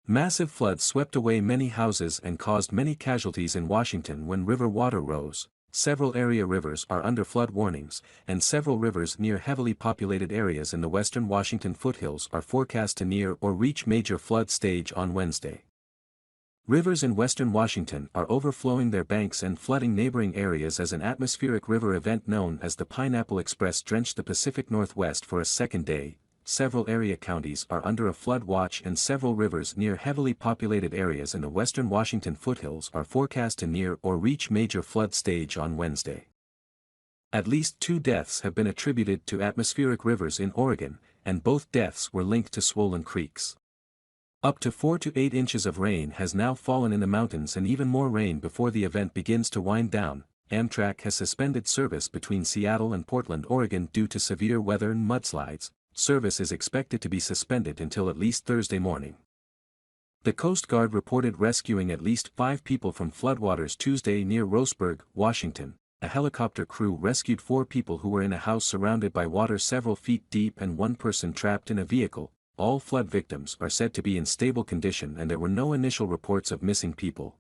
Massive floods swept away many houses and caused many casualties in Washington when river water rose. Several area rivers are under flood warnings, and several rivers near heavily populated areas in the western Washington foothills are forecast to near or reach major flood stage on Wednesday. Rivers in western Washington are overflowing their banks and flooding neighboring areas as an atmospheric river event known as the Pineapple Express drenched the Pacific Northwest for a second day. Several area counties are under a flood watch and several rivers near heavily populated areas in the western Washington foothills are forecast to near or reach major flood stage on Wednesday. At least 2 deaths have been attributed to atmospheric rivers in Oregon, and both deaths were linked to swollen creeks. Up to 4 to 8 inches of rain has now fallen in the mountains and even more rain before the event begins to wind down. Amtrak has suspended service between Seattle and Portland, Oregon due to severe weather and mudslides. Service is expected to be suspended until at least Thursday morning. The Coast Guard reported rescuing at least 5 people from floodwaters Tuesday near Roseburg, Washington. A helicopter crew rescued 4 people who were in a house surrounded by water several feet deep and 1 person trapped in a vehicle. All flood victims are said to be in stable condition and there were no initial reports of missing people.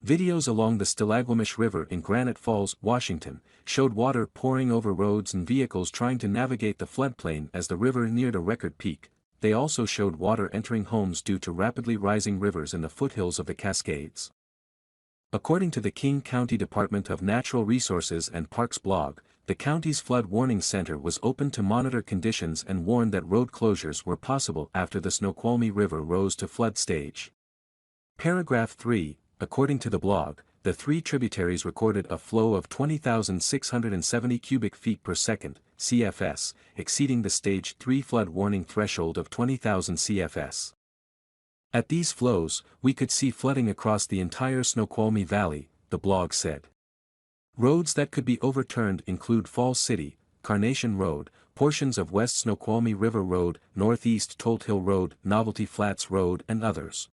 Videos along the Stillaguamish River in Granite Falls, Washington, showed water pouring over roads and vehicles trying to navigate the floodplain as the river neared a record peak. They also showed water entering homes due to rapidly rising rivers in the foothills of the Cascades. According to the King County Department of Natural Resources and Parks blog, the county's flood warning center was open to monitor conditions and warned that road closures were possible after the Snoqualmie River rose to flood stage. Paragraph 3. According to the blog, the 3 tributaries recorded a flow of 20,670 cubic feet per second, CFS, exceeding the Stage 3 flood warning threshold of 20,000 CFS. At these flows, we could see flooding across the entire Snoqualmie Valley, the blog said. Roads that could be overturned include Falls City, Carnation Road, portions of West Snoqualmie River Road, Northeast Tolt Hill Road, Novelty Flats Road and others.